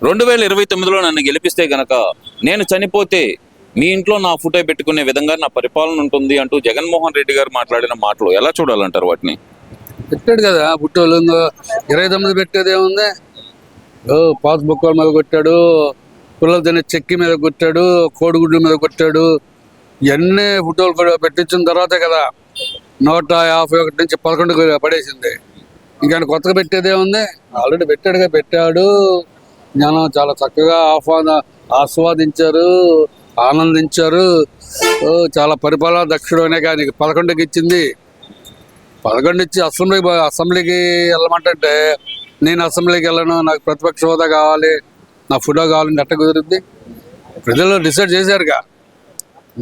2029లో నన్ను గెలిపిస్తే గనక నేను చనిపోతే మీ ఇంట్లో నా ఫోటో పెట్టుకునే విధంగా నా పరిపాలన ఉంటుంది అంటూ జగన్మోహన్ రెడ్డి గారు మాట్లాడిన మాటలు ఎలా చూడాలంటారు వాటిని? పెట్టాడు కదా బుట్టోళ్ళు 29 పెట్టేది ఏముంది. పాస్బుక్ మీద కొట్టాడు, పిల్లలు తినే చెక్కి మీద కొట్టాడు, కోడిగుడ్ల మీద కొట్టాడు. ఇవన్నీ ఫోటోలు కూడా పెట్టించిన తర్వాతే కదా 151 నుంచి 11 పడేసింది. ఇంకా కొత్తగా పెట్టేదే ఉంది. ఆల్రెడీ పెట్టాడు. జనం చాలా చక్కగా ఆస్వాదించారు, ఆనందించారు. చాలా పరిపాలన దక్షుడు అనే కానీ 11కి ఇచ్చింది. 11 ఇచ్చి అసెంబ్లీకి వెళ్ళమంటే నేను అసెంబ్లీకి వెళ్ళను, నాకు ప్రతిపక్ష హోదా కావాలి, నా ఫోటో కావాలని ఎట్ట కుదిరింది? ప్రజలు డిసైడ్ చేశారుగా.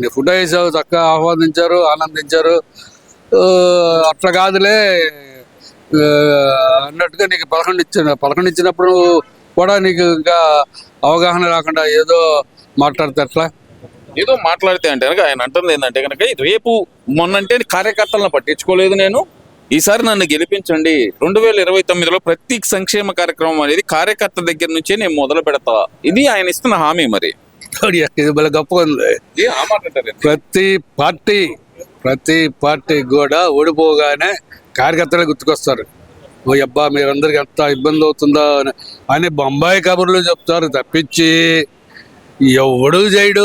నీ ఫోటో వేసావు, చక్కగా ఆహ్వానించారు, ఆనందించారు. అట్లా కాదులే అన్నట్టుగా నీకు 11 ఇచ్చినప్పుడు కూడా నీకు ఇంకా అవగాహన రాకుండా ఏదో మాట్లాడితే ఎట్లా? ఏదో మాట్లాడితే అంటే కనుక ఆయన అంటుంది ఏంటంటే కనుక రేపు మొన్నంటే కార్యకర్తలను పట్టించుకోలేదు నేను, ఈసారి నన్ను గెలిపించండి, 2029లో ప్రతి సంక్షేమ కార్యక్రమం అనేది కార్యకర్త దగ్గర నుంచే నేను మొదలు పెడతా, ఇది ఆయన ఇస్తున్న హామీ. మరి ఇది భలే గొప్పగా ఉంది. ప్రతి పార్టీ కూడా ఓడిపోగానే కార్యకర్తలే గుర్తుకొస్తారు. ఓ అబ్బా మీరందరికి ఎంత ఇబ్బంది అవుతుందా అని బొంబాయి కబుర్లు చెప్తారు తప్పించి ఎవడు చేయడు.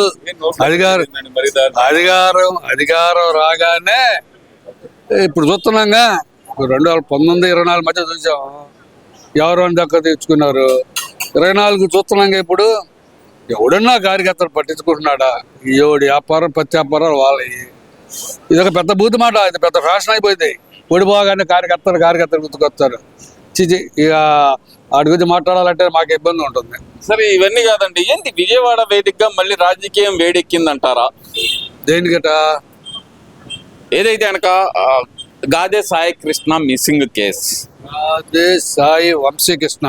అధికారం రాగానే ఇప్పుడు చూస్తున్నాగా 2019-24 మధ్య చూసాం ఎవరు అని దక్క తెచ్చుకున్నారు. 24 చూస్తున్నాగా ఇప్పుడు ఎవడన్నా కార్యకర్తలు పట్టించుకుంటున్నాడా? ఎవడి వ్యాపారం ప్రత్యాపారాలు వాళ్ళవి. ఇదొక పెద్ద బూతు మాట, ఇది పెద్ద ఫ్యాషన్ అయిపోయింది. ఓడిపోగానే కార్యకర్తలు గుర్తుకొస్తారు. ఇక వాటి గురించి మాట్లాడాలంటే మాకు ఇబ్బంది ఉంటుంది. సరే ఇవన్నీ కాదండి, ఏంటి విజయవాడ వేదికగా మళ్ళీ రాజకీయం వేడెక్కిందంటారా? దేనికట? ఏదైతే కనుక గాదే సాయి కృష్ణ మిస్సింగ్ కేసు, గాదే సాయి వంశీకృష్ణ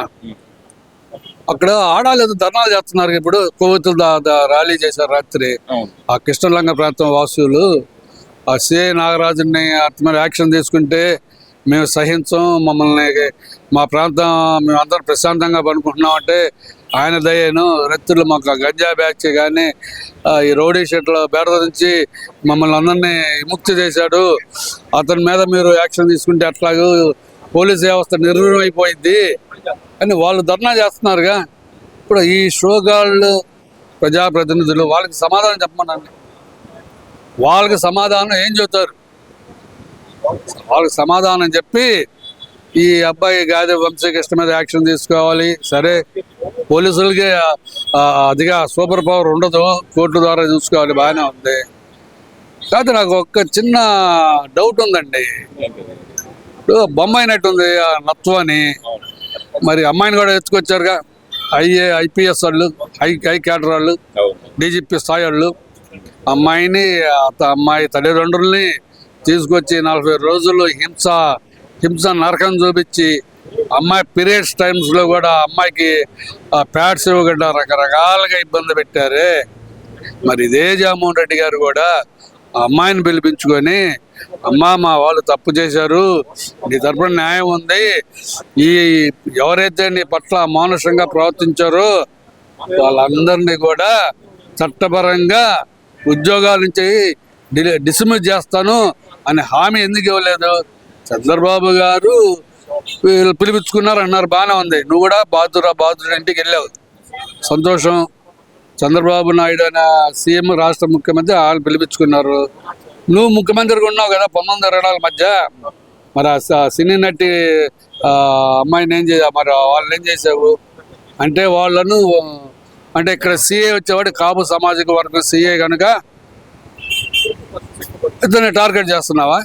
అక్కడ ఆడాలేదు, ధర్నాలు చేస్తున్నారు. ఇప్పుడు కొవ్వొత్తులు ర్యాలీ చేశారు రాత్రి. ఆ కృష్ణలంగ ప్రాంతం వాసులు ఆ సిఐ నాగరాజుని అతని యాక్షన్ తీసుకుంటే మేము సహించం, మమ్మల్ని మా ప్రాంతం మేమందరం ప్రశాంతంగా పనుకుంటున్నామంటే ఆయన దయను రెత్తులు మాకు గంజా బ్యాచ్ కానీ ఈ రౌడీ షీట్ల బేడద నుంచి మమ్మల్ని అందరినీ విముక్తి చేశాడు, అతని మీద మీరు యాక్షన్ తీసుకుంటే అట్లాగూ పోలీస్ వ్యవస్థ నిర్వీర్యం అయిపోయింది అని వాళ్ళు ధర్నా చేస్తున్నారుగా. ఇప్పుడు ఈ షోగాళ్ళు ప్రజాప్రతినిధులు వాళ్ళకి సమాధానం చెప్పమనండి. వాళ్ళకి సమాధానం ఏం చెబుతారు? వాళ్ళకి సమాధానం చెప్పి ఈ అబ్బాయి గాదే వంశీకృష్ణ మీద యాక్షన్ తీసుకోవాలి. సరే పోలీసులకి అదిగా సూపర్ పవర్ ఉండదు, కోర్టు ద్వారా చూసుకోవాలి, బాగానే ఉంది. కాదు నాకు ఒక చిన్న డౌట్ ఉందండి. ఇప్పుడు బొమ్మ అయినట్టుంది ఆ నత్వ అని, మరి అమ్మాయిని కూడా ఎత్తుకొచ్చారుగా. ఐపీఎస్ వాళ్ళు, హై క్యాడర్ వాళ్ళు, డీజీపీ స్థాయి వాళ్ళు. అమ్మాయి తల్లిదండ్రుల్ని తీసుకొచ్చి 40 రోజులు హింస నరకం చూపించి అమ్మాయి పీరియడ్స్ టైమ్స్లో కూడా అమ్మాయికి ప్యాడ్స్ ఇవ్వకుండా రకరకాలుగా ఇబ్బంది పెట్టారే. మరి ఇదే జగన్మోహన్ రెడ్డి గారు కూడా ఆ అమ్మాయిని పిలిపించుకొని అమ్మా మా వాళ్ళు తప్పు చేశారు, నీ తరపున న్యాయం ఉంది, ఈ ఎవరైతే నీ పట్ల అమానుషంగా ప్రవర్తించారో వాళ్ళందరినీ కూడా చట్టపరంగా ఉద్యోగాల నుంచి డిస్మిస్ చేస్తాను అని హామీ ఎందుకు ఇవ్వలేదు? చంద్రబాబు గారు పిలిపించుకున్నారు అన్నారు, బాగానే ఉంది. నువ్వు కూడా బాధుడు ఇంటికి వెళ్ళావు, సంతోషం. చంద్రబాబు నాయుడు అనే సీఎం రాష్ట్ర ముఖ్యమంత్రి వాళ్ళు పిలిపించుకున్నారు. నువ్వు ముఖ్యమంత్రిగా ఉన్నావు కదా 1924 మధ్య. మరి ఆ సినీ నటి అమ్మాయిని ఏం చేసావు? మరి వాళ్ళని ఏం చేసావు అంటే వాళ్ళను అంటే ఇక్కడ సీఏ వచ్చేవాడు కాపు సామాజిక వర్గం సీఏ కనుక ఇతన్ని టార్గెట్ చేస్తున్నావా?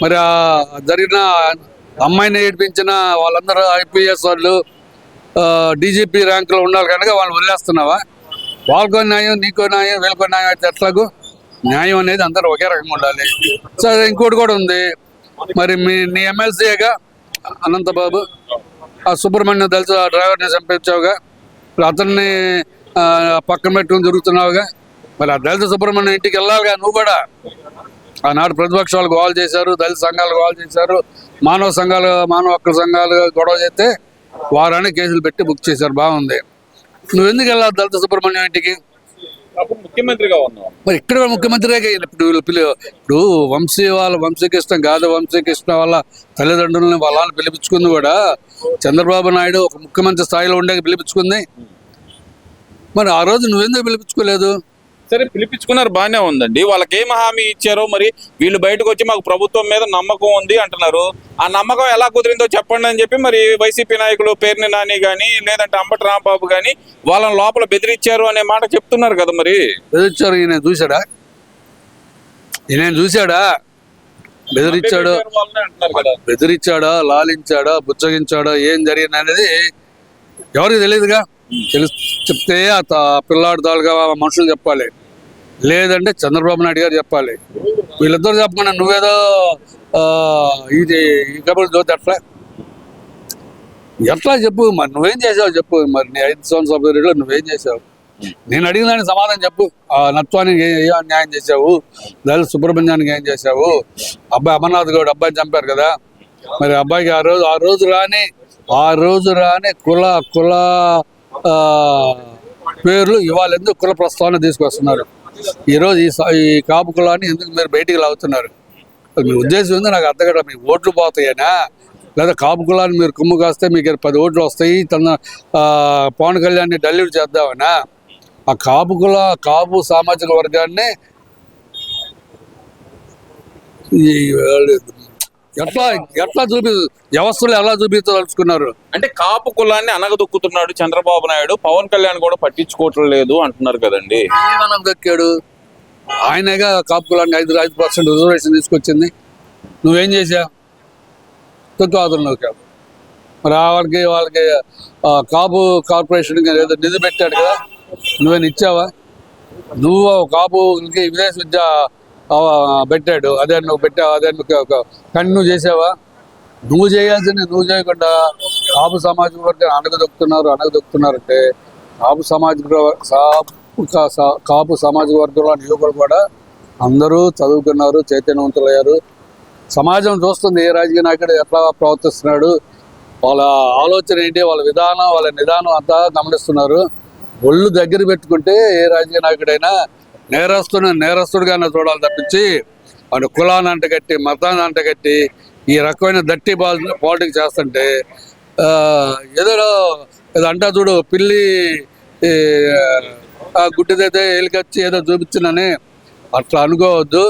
మరి జరిగిన అమ్మాయిని ఏడిపించిన వాళ్ళందరూ ఐపీఎస్ వాళ్ళు డీజీపీ ర్యాంకులో ఉండాలి కనుక వాళ్ళని వదిలేస్తున్నావా? వాళ్ళకో న్యాయం, నీకో న్యాయం, వీళ్ళకో న్యాయం అయితే ఎట్లాగూ? న్యాయం అనేది అందరూ ఒకే రకంగా ఉండాలి. సరే ఇంకోటి కూడా ఉంది. మరి నీ ఎమ్మెల్సీగా అనంతబాబు ఆ సుబ్రహ్మణ్యం దళిత డ్రైవర్ని చంపించావుగా, అతన్ని పక్కన పెట్టుకుని తిరుగుతున్నావుగా. మరి ఆ దళిత సుబ్రహ్మణ్యం ఇంటికి వెళ్ళాలిగా నువ్వు కూడా. ఆనాడు ప్రతిపక్షాలు గోల్ చేశారు, దళిత సంఘాలు గోల్ చేశారు, మానవ హక్కుల సంఘాలు గొడవ చేస్తే వారాన్ని కేసులు పెట్టి బుక్ చేశారు, బాగుంది. నువ్వు ఎందుకు వెళ్ళావు దళిత సుబ్రహ్మణ్యం ఇంటికి? అప్పుడు ముఖ్యమంత్రిగా ఉన్నాం. మరి ఇక్కడ కూడా ముఖ్యమంత్రిగా ఇప్పుడు ఇప్పుడు వంశీకృష్ణ గాద వంశీకృష్ణ వాళ్ళ తల్లిదండ్రులని వాళ్ళని పిలిపించుకుంది కూడా చంద్రబాబు నాయుడు ఒక ముఖ్యమంత్రి స్థాయిలో ఉండే పిలిపించుకుంది. మరి ఆ రోజు నువ్వెందుకు పిలిపించుకోలేదు? సరే పిలిపించుకున్నారు, బాగానే ఉందండి. వాళ్ళకి ఏం హామీ ఇచ్చారో మరి వీళ్ళు బయటకు వచ్చి మాకు ప్రభుత్వం మీద నమ్మకం ఉంది అంటున్నారు. ఆ నమ్మకం ఎలా కుదిరిందో చెప్పండి అని చెప్పి మరి వైసీపీ నాయకులు పేర్ని నాని కానీ లేదంటే అంబటి రాంబాబు కానీ వాళ్ళని లోపల బెదిరించారు అనే మాట చెప్తున్నారు కదా. మరి బెదిరించారు, ఈయన చూశాడా? బెదిరించాడు, అంటున్నారు కదా. బెదిరించాడా, లాలించాడా, బుచ్చగించాడా, ఏం జరిగింది అనేది ఎవరికి తెలియదుగా. చెప్తే పిల్లాడు తాలుగా మనుషులు చెప్పాలి, లేదంటే చంద్రబాబు నాయుడు గారు చెప్పాలి. వీళ్ళిద్దరు చెప్పకుండా నువ్వేదో ఇది కబుర్లు చూస్తే ఎట్లా చెప్పు. మరి నువ్వేం చేసావు చెప్పు. మరి నీ 5 సంవత్సరాల పీరియడ్లో నువ్వేం చేసావు? నేను అడిగిన దానికి సమాధానం చెప్పు. ఆ నత్వానికి ఏం న్యాయం చేసావు? దళిత సుబ్రహ్మణ్యానికి ఏం చేసావు? అబ్బాయి అమర్నాథ్ గౌడ్ అబ్బాయిని చంపారు కదా, మరి అబ్బాయికి ఆ రోజు రాని కుల పేర్లు ఇవాళ ఎందుకు కుల ప్రస్తావన తీసుకొస్తున్నారు? ఈరోజు ఈ కాపు కులాన్ని ఎందుకు మీరు బయటికి లాగుతున్నారు? మీ ఉద్దేశం ఉంది నాకు అర్థం కదా. మీకు ఓట్లు పోతాయనా, లేదా కాపు కులాన్ని మీరు కుమ్ము కాస్తే మీకు 10 ఓట్లు వస్తాయి పవన్ కళ్యాణ్ని డల్యూట్ చేద్దామనా? ఆ కాపు సామాజిక వర్గాన్ని ఎట్లా వ్యవస్థలు ఎలా చూపించదలుచుకున్నారు? అంటే కాపు కులాన్ని అనగదొక్కుతున్నాడు చంద్రబాబు నాయుడు, పవన్ కళ్యాణ్ కూడా పట్టించుకోవట్లేదు అంటున్నారు కదండి. అనగదొక్కాడు ఆయనగా. కాపు కులాన్ని 5% రిజర్వేషన్ తీసుకొచ్చింది. నువ్వేం చేసావు? తొక్కు నొక్కావు. మరి వాళ్ళకి కాపు కార్పొరేషన్కి ఏదో నిధి పెట్టాడు కదా, నువ్వేనా ఇచ్చావా? నువ్వు కాపుకి విదేశ విద్య పెట్టాడు, అదే నువ్వు పెట్టావు, అదే కంటిన్యూ చేసావా? నువ్వు చేయాల్సింది నువ్వు చేయకుండా కాపు సామాజిక వర్గాన్ని అనగదొక్కుతున్నారంటే కాపు సామాజిక వర్గంలో యువకులు కూడా అందరూ చదువుకున్నారు, చైతన్యవంతులయ్యారు. సమాజం చూస్తుంది ఏ రాజకీయ నాయకుడు ఎట్లా ప్రవర్తిస్తున్నాడు, వాళ్ళ ఆలోచన ఏంటి, వాళ్ళ విధానం, వాళ్ళ నిదానం అంతా గమనిస్తున్నారు. ఒళ్ళు దగ్గర పెట్టుకుంటే ఏ రాజకీయ నాయకుడైనా నేరస్తుడిగానే చూడాలి తప్పించి వాడు కులాన్ని అంటగట్టి మతాన్ని అంటగట్టి ఈ రకమైన దట్టి పాలిటిక్స్ చేస్తుంటే ఏదో అంటా చూడు, పిల్లి గుడ్డిదైతే ఎలికొచ్చి ఏదో చూపించిందని అట్లా అనుకోవద్దు.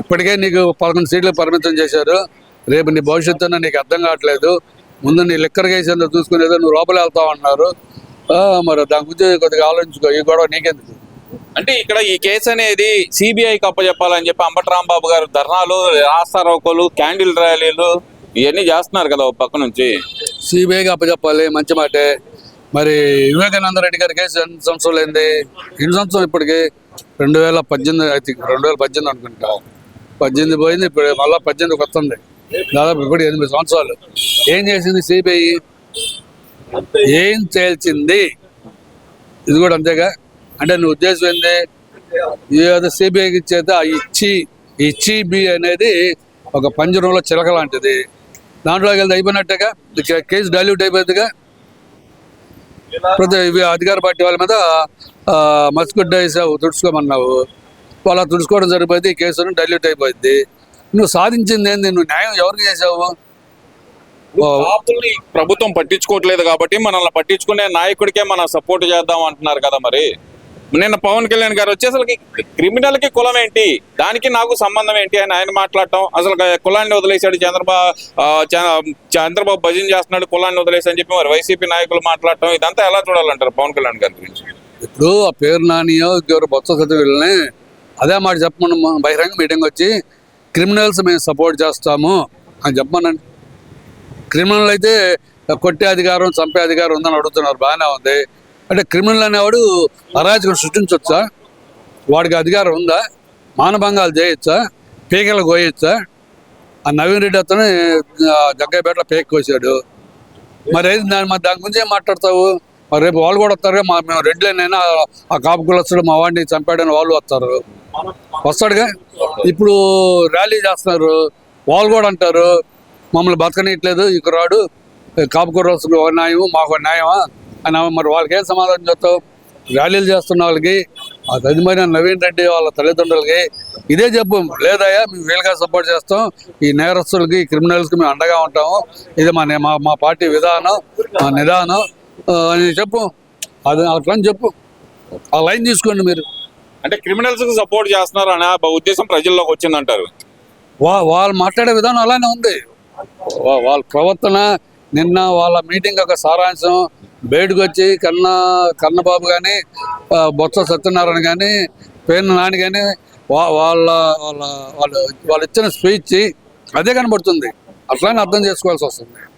ఇప్పటికే నీకు 11 సీట్లు పరిమితం చేశారు. రేపు నీ భవిష్యత్తున నీకు అర్థం కావట్లేదు. ముందు నీ లిక్కర్ కేసు చూసుకుని ఏదో నువ్వు లోపల వెళ్తావు అన్నారు. మరి దాని గురించి కొద్దిగా ఆలోచించుకో. ఈ గొడవ నీకెందుకు? అంటే ఇక్కడ ఈ కేసు అనేది సిబిఐకి అప్పచెప్పాలని చెప్పి అంబటి రాంబాబు గారు ధర్నాలు, రాస్తారోకోలు, క్యాండిల్ ర్యాలీలు ఇవన్నీ చేస్తున్నారు కదా ఒక పక్క నుంచి. సిబిఐకి అప్పచెప్పాలి, మంచి మాటే. మరి వివేకానంద రెడ్డి గారి కేసు ఎన్ని సంవత్సరాలు అయింది? 2 సంవత్సరాలు ఇప్పటికి. 2018 ఐ థింక్ 2018 అనుకుంటా. 18 పోయింది, ఇప్పుడు మళ్ళీ 18కి వస్తుంది. దాదాపు ఇప్పుడు 8 సంవత్సరాలు. ఏం చేసింది సిబిఐ? ఏం చేయాల్సింది? ఇది కూడా అంతేగా. అంటే నువ్వు ఉద్దేశం ఏంది? ఏదో సిబిఐకి చేత ఇచ్చి బి అనేది ఒక పంజరంలో చిలక లాంటిది. దాంట్లోకి వెళ్తే అయిపోయినట్టుగా కేసు డైల్యూట్ అయిపోతుందిగా. ప్రతి అధికార పార్టీ వాళ్ళ మీద మస్కుడ్డ వేసావు, తుడుచుకోమన్నావు. వాళ్ళు తుడుచుకోవడం సరిపోయింది, ఈ కేసును డైల్యూట్ అయిపోయింది. నువ్వు సాధించింది ఏంది? నువ్వు న్యాయం ఎవరికి చేసావు? ప్రభుత్వం పట్టించుకోవట్లేదు కాబట్టి మనల్ని పట్టించుకునే నాయకుడికే మనం సపోర్ట్ చేద్దాం అంటున్నారు కదా. మరి నిన్న పవన్ కళ్యాణ్ గారు వచ్చేసరికి క్రిమినల్కి కులం ఏంటి, దానికి నాకు సంబంధం ఏంటి అని ఆయన మాట్లాడటం, అసలు కులాన్ని వదిలేశాడు చంద్రబాబు భజన చేస్తున్నాడు, కులాన్ని వదిలేసి అని చెప్పి మరి వైసీపీ నాయకులు మాట్లాడటం, ఇదంతా ఎలా చూడాలంటారు పవన్ కళ్యాణ్ గారి గురించి? ఇప్పుడు ఆ పేరు నానియో ఎవరు బొత్స సత్యవేళ్ళని అదే మాట చెప్పమని బహిరంగ మీటింగ్ వచ్చి క్రిమినల్స్ మేము సపోర్ట్ చేస్తాము అని చెప్పమనండి. క్రిమినల్ అయితే కొట్టే అధికారం, చంపే అధికారం ఉందని అడుగుతున్నారు. బాగానే ఉంది. అంటే క్రిమినల్ అనేవాడు అరాజకం సృష్టించవచ్చా? వాడికి అధికారం ఉందా? మానభంగాలు చేయొచ్చా? పీకలు కోయొచ్చా? ఆ నవీన్ రెడ్డి అతను జగ్గైపేటలో పేక కోసాడు. మరి దాని గురించి ఏం మాట్లాడతావు? మరి రేపు వాళ్ళు కూడా వస్తారు. మేము రెడ్లైనా ఆ కాపు కులస్తుడు మా వాడిని చంపాడని వాళ్ళు వస్తాడుగా. ఇప్పుడు ర్యాలీ చేస్తున్నారు, వాళ్ళు కూడా అంటారు మమ్మల్ని బతకనియట్లేదు, ఇక రాడు కాపు కులస్తుడు ఒక న్యాయము, మాకు న్యాయమా? అని మరి వాళ్ళకి ఏం సమాధానం చెప్తావు? ర్యాలీలు చేస్తున్న వాళ్ళకి, ఆ తదిమైన నవీన్ రెడ్డి వాళ్ళ తల్లిదండ్రులకి ఇదే చెప్పు, లేదయ్యా మేము వీలుగా సపోర్ట్ చేస్తాం, ఈ నేరస్తులకి ఈ క్రిమినల్స్కి మేము అండగా ఉంటాము, ఇది మా పార్టీ విధానం, మా నిదానం అని చెప్పు. అది అట్లా అని చెప్పు, ఆ లైన్ తీసుకోండి మీరు. అంటే క్రిమినల్స్ కి సపోర్ట్ చేస్తున్నారు అనే ఉద్దేశం ప్రజల్లోకి వచ్చిందంటారు. వాళ్ళు మాట్లాడే విధానం అలానే ఉంది. వాళ్ళ ప్రవర్తన, నిన్న వాళ్ళ మీటింగ్ యొక్క సారాంశం బయటకు వచ్చి కన్నబాబు కానీ, బొత్స సత్యనారాయణ కానీ, పేర్ని నాని కానీ వాళ్ళు ఇచ్చిన స్పీచ్ అదే కనబడుతుంది. అట్లానే అర్థం చేసుకోవాల్సి వస్తుంది.